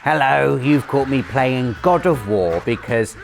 Hello, you've caught me playing God of War because,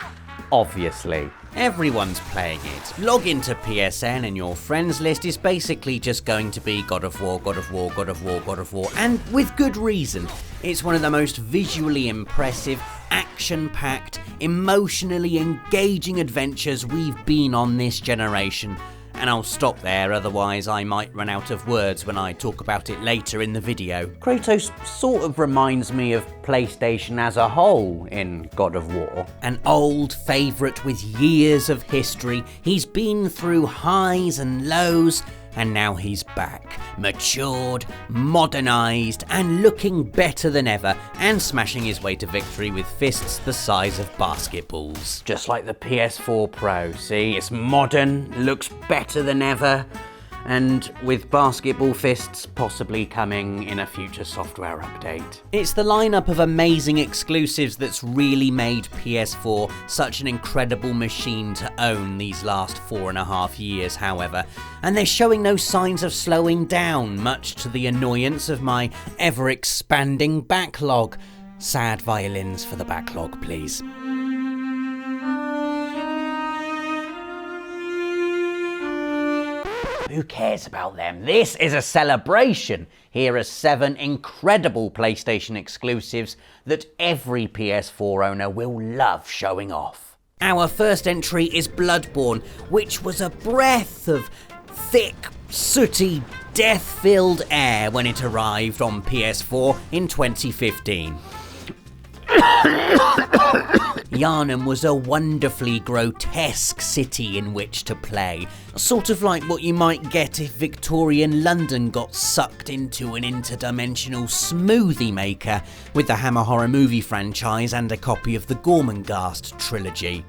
obviously, everyone's playing it. Log into PSN and your friends list is basically just going to be God of War, God of War, God of War, God of War, and with good reason. It's one of the most visually impressive, action-packed, emotionally engaging adventures we've been on this generation. And I'll stop there, otherwise I might run out of words when I talk about it later in the video. Kratos sort of reminds me of PlayStation as a whole in God of War. An old favourite with years of history, he's been through highs and lows, and now he's back, matured, modernised, and looking better than ever, and smashing his way to victory with fists the size of basketballs. Just like the PS4 Pro, see? It's modern, looks better than ever, and with basketball fists possibly coming in a future software update. It's the lineup of amazing exclusives that's really made PS4 such an incredible machine to own these last 4.5 years, however, and they're showing no signs of slowing down, much to the annoyance of my ever-expanding backlog. Sad violins for the backlog, please. Who cares about them? This is a celebration. Here are 7 incredible PlayStation exclusives that every PS4 owner will love showing off. Our first entry is Bloodborne, which was a breath of thick, sooty, death-filled air when it arrived on PS4 in 2015. Yharnam was a wonderfully grotesque city in which to play, sort of like what you might get if Victorian London got sucked into an interdimensional smoothie maker with the Hammer Horror Movie franchise and a copy of the Gormenghast trilogy.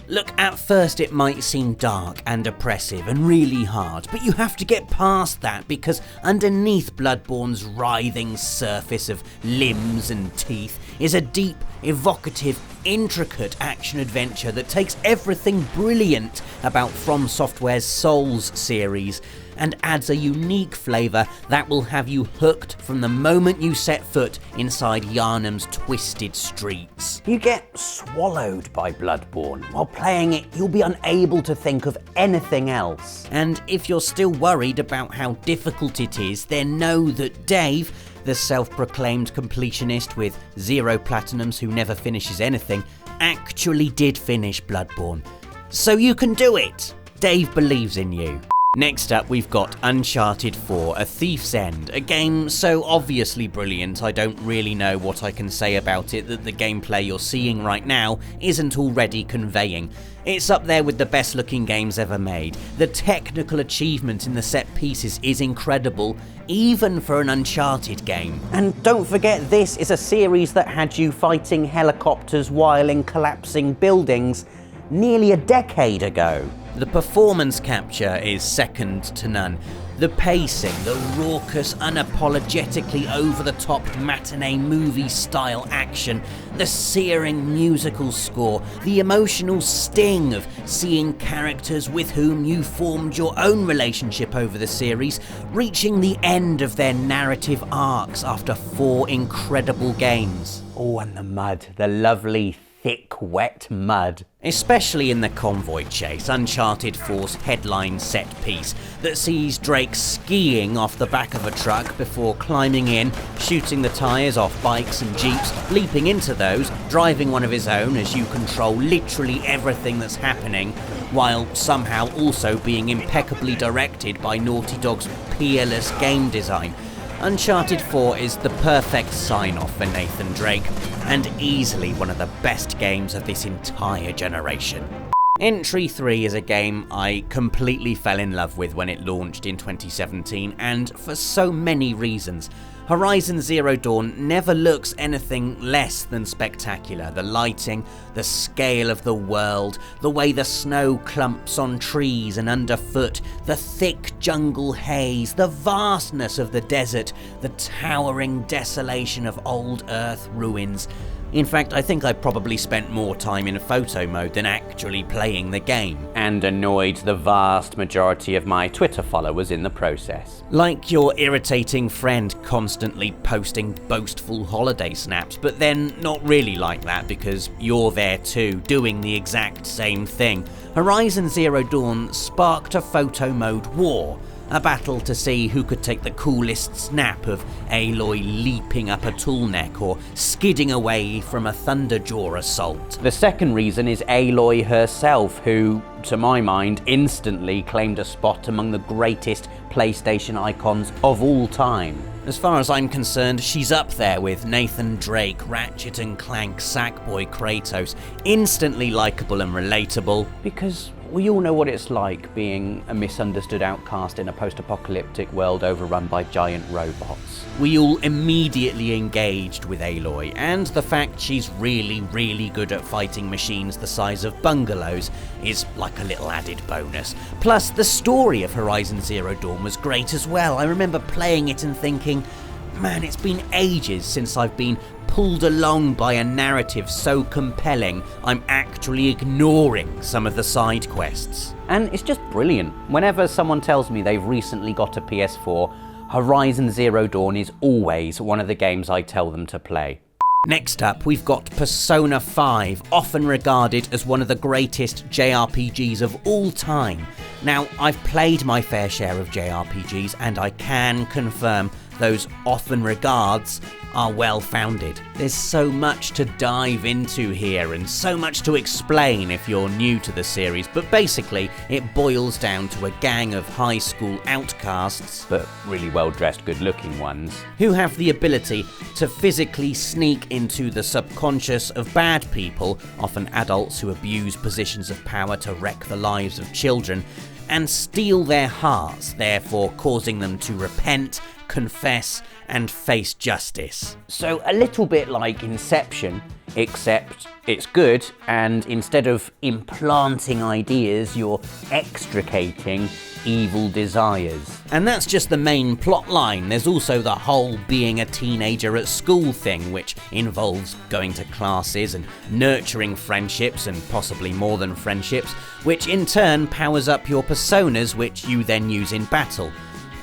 Look, at first it might seem dark and oppressive and really hard, but you have to get past that because underneath Bloodborne's writhing surface of limbs and teeth is a deep, evocative, intricate action-adventure that takes everything brilliant about From Software's Souls series and adds a unique flavour that will have you hooked from the moment you set foot inside Yharnam's twisted streets. You get swallowed by Bloodborne. While playing it, you'll be unable to think of anything else. And if you're still worried about how difficult it is, then know that Dave, the self-proclaimed completionist with 0 platinums who never finishes anything, actually did finish Bloodborne. So you can do it! Dave believes in you. Next up, we've got Uncharted 4: A Thief's End, a game so obviously brilliant I don't really know what I can say about it that the gameplay you're seeing right now isn't already conveying. It's up there with the best looking games ever made. The technical achievement in the set pieces is incredible, even for an Uncharted game. And don't forget, this is a series that had you fighting helicopters while in collapsing buildings nearly a decade ago. The performance capture is second to none. The pacing, the raucous, unapologetically over-the-top matinee movie-style action, the searing musical score, the emotional sting of seeing characters with whom you formed your own relationship over the series, reaching the end of their narrative arcs after 4 incredible games. Oh, and the mud, the lovely, thick, wet mud. Especially in the convoy chase, Uncharted 4's headline set piece that sees Drake skiing off the back of a truck before climbing in, shooting the tyres off bikes and jeeps, leaping into those, driving one of his own as you control literally everything that's happening, while somehow also being impeccably directed by Naughty Dog's peerless game design. Uncharted 4 is the perfect sign-off for Nathan Drake, and easily one of the best games of this entire generation. Entry 3 is a game I completely fell in love with when it launched in 2017, and for so many reasons. Horizon Zero Dawn never looks anything less than spectacular. The lighting, the scale of the world, the way the snow clumps on trees and underfoot, the thick jungle haze, the vastness of the desert, the towering desolation of old Earth ruins. In fact, I think I probably spent more time in photo mode than actually playing the game. And annoyed the vast majority of my Twitter followers in the process. Like your irritating friend constantly posting boastful holiday snaps, but then not really like that because you're there too, doing the exact same thing. Horizon Zero Dawn sparked a photo mode war. A battle to see who could take the coolest snap of Aloy leaping up a tall neck or skidding away from a Thunderjaw assault. The second reason is Aloy herself, who, to my mind, instantly claimed a spot among the greatest PlayStation icons of all time. As far as I'm concerned, she's up there with Nathan Drake, Ratchet and Clank, Sackboy Kratos, instantly likeable and relatable, because we all know what it's like being a misunderstood outcast in a post-apocalyptic world overrun by giant robots. We all immediately engaged with Aloy, and the fact she's really good at fighting machines the size of bungalows is like a little added bonus. Plus, the story of Horizon Zero Dawn was great as well. I remember playing it and thinking, man, it's been ages since I've been pulled along by a narrative so compelling I'm actually ignoring some of the side quests. And it's just brilliant. Whenever someone tells me they've recently got a PS4, Horizon Zero Dawn is always one of the games I tell them to play. Next up, we've got Persona 5, often regarded as one of the greatest JRPGs of all time. Now, I've played my fair share of JRPGs, and I can confirm those often regards are well-founded. There's so much to dive into here and so much to explain if you're new to the series, but basically it boils down to a gang of high school outcasts, but really well-dressed, good-looking ones, who have the ability to physically sneak into the subconscious of bad people, often adults who abuse positions of power to wreck the lives of children, and steal their hearts, therefore causing them to repent, confess, and face justice. So a little bit like Inception, except it's good, and instead of implanting ideas, you're extricating evil desires. And that's just the main plot line. There's also the whole being a teenager at school thing, which involves going to classes and nurturing friendships, and possibly more than friendships, which in turn powers up your personas, which you then use in battle.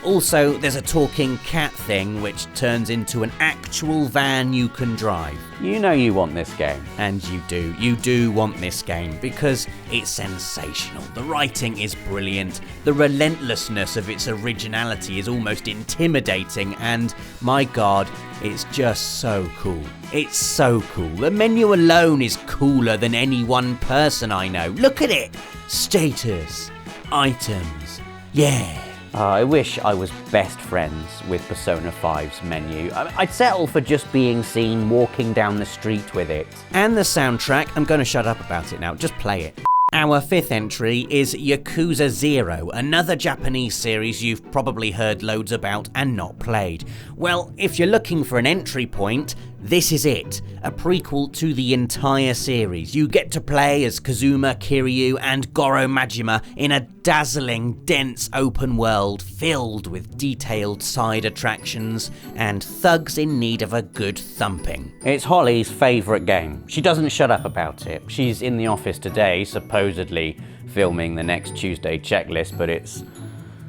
Also, there's a talking cat thing which turns into an actual van you can drive. You know you want this game. And you do want this game, because it's sensational. The writing is brilliant, the relentlessness of its originality is almost intimidating, and my god, it's just so cool. It's so cool. The menu alone is cooler than any one person I know. Look at it! Status, items, yeah. I wish I was best friends with Persona 5's menu. I'd settle for just being seen walking down the street with it. And the soundtrack, I'm going to shut up about it now, just play it. Our fifth entry is Yakuza 0, another Japanese series you've probably heard loads about and not played. Well, if you're looking for an entry point, this is it. A prequel to the entire series. You get to play as Kazuma Kiryu and Goro Majima in a dazzling, dense open world filled with detailed side attractions and thugs in need of a good thumping. It's Holly's favourite game. She doesn't shut up about it. She's in the office today, supposedly filming the next Tuesday checklist, but it's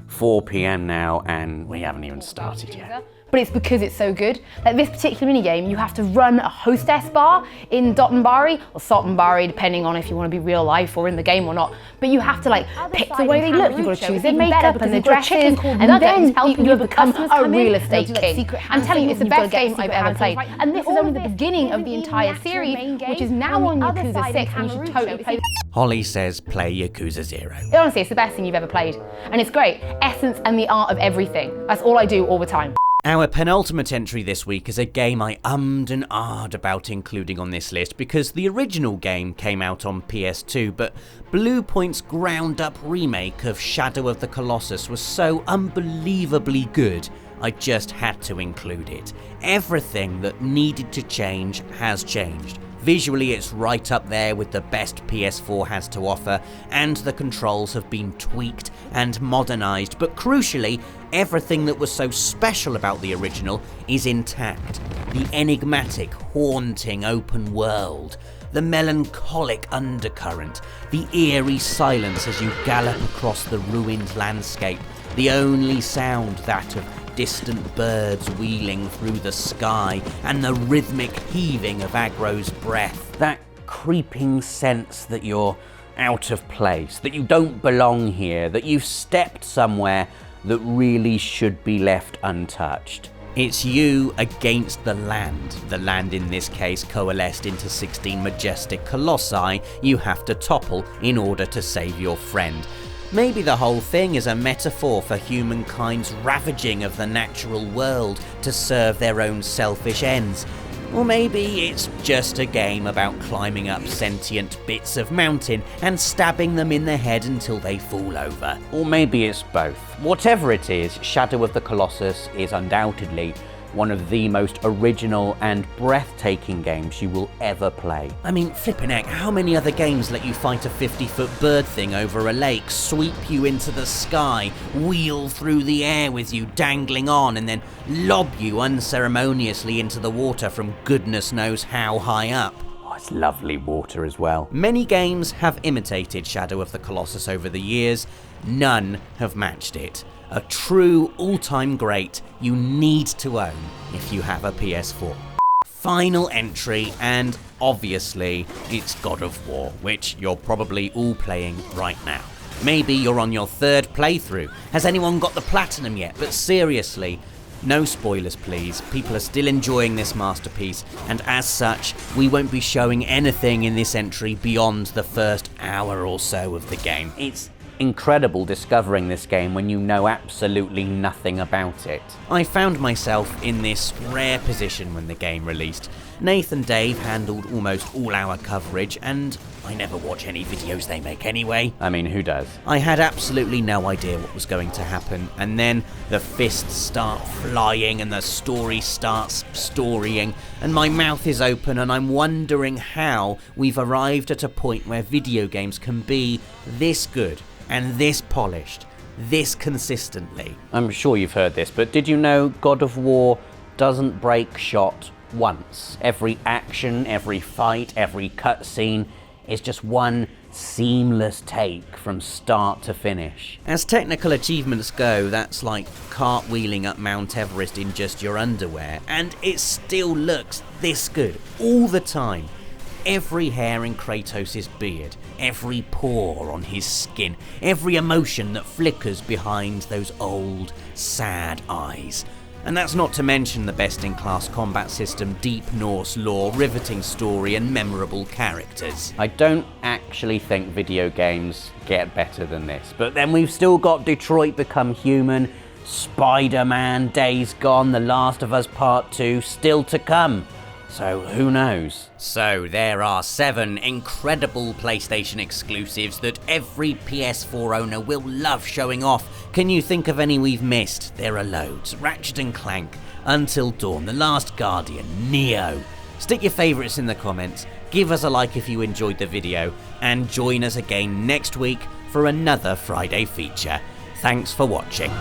4 PM now and we haven't even started yet. But it's because it's so good. Like this particular minigame, you have to run a hostess bar in Dotonbari, or Sotonbari, depending on if you want to be real life or in the game or not. But you have to like pick the way they look. You've got to choose their makeup and their dresses, and then you become a real estate king. I'm telling you, it's the best game I've ever played. And this is only the beginning of the entire series, which is now on Yakuza 6, and you should totally play. Holly says play Yakuza 0. Honestly, it's the best thing you've ever played. And it's great. Essence and the art of everything. That's all I do all the time. Our penultimate entry this week is a game I ummed and ahed about including on this list because the original game came out on PS2, but Bluepoint's ground-up remake of Shadow of the Colossus was so unbelievably good, I just had to include it. Everything that needed to change has changed. Visually, it's right up there with the best PS4 has to offer, and the controls have been tweaked and modernised, but crucially, everything that was so special about the original is intact. The enigmatic, haunting open world, the melancholic undercurrent, the eerie silence as you gallop across the ruined landscape, the only sound that of distant birds wheeling through the sky, and the rhythmic heaving of Agro's breath. That creeping sense that you're out of place, that you don't belong here, that you've stepped somewhere that really should be left untouched. It's you against the land in this case coalesced into 16 majestic colossi you have to topple in order to save your friend. Maybe the whole thing is a metaphor for humankind's ravaging of the natural world to serve their own selfish ends. Or maybe it's just a game about climbing up sentient bits of mountain and stabbing them in the head until they fall over. Or maybe it's both. Whatever it is, Shadow of the Colossus is undoubtedly one of the most original and breathtaking games you will ever play. I mean, flippin' heck, how many other games let you fight a 50-foot bird thing over a lake, sweep you into the sky, wheel through the air with you dangling on, and then lob you unceremoniously into the water from goodness knows how high up? Oh, it's lovely water as well. Many games have imitated Shadow of the Colossus over the years. None have matched it. A true all-time great you need to own if you have a PS4. Final entry, and obviously it's God of War, which you're probably all playing right now. Maybe you're on your third playthrough. Has anyone got the platinum yet? But seriously, no spoilers please. People are still enjoying this masterpiece, and as such, we won't be showing anything in this entry beyond the first hour or so of the game. It's incredible discovering this game when you know absolutely nothing about it. I found myself in this rare position when the game released. Nathan Dave handled almost all our coverage, and I never watch any videos they make anyway. I mean, who does? I had absolutely no idea what was going to happen, and then the fists start flying and the story starts storying, and my mouth is open and I'm wondering how we've arrived at a point where video games can be this good and this polished, this consistently. I'm sure you've heard this, but did you know God of War doesn't break shot once? Every action, every fight, every cutscene is just one seamless take from start to finish. As technical achievements go, that's like cartwheeling up Mount Everest in just your underwear, and it still looks this good all the time. Every hair in Kratos' beard, every pore on his skin, every emotion that flickers behind those old, sad eyes. And that's not to mention the best-in-class combat system, deep Norse lore, riveting story, and memorable characters. I don't actually think video games get better than this, but then we've still got Detroit Become Human, Spider-Man, Days Gone, The Last of Us Part 2 still to come. So who knows? So there are 7 incredible PlayStation exclusives that every PS4 owner will love showing off. Can you think of any we've missed? There are loads. Ratchet & Clank, Until Dawn, The Last Guardian, Neo. Stick your favourites in the comments, give us a like if you enjoyed the video, and join us again next week for another Friday feature. Thanks for watching.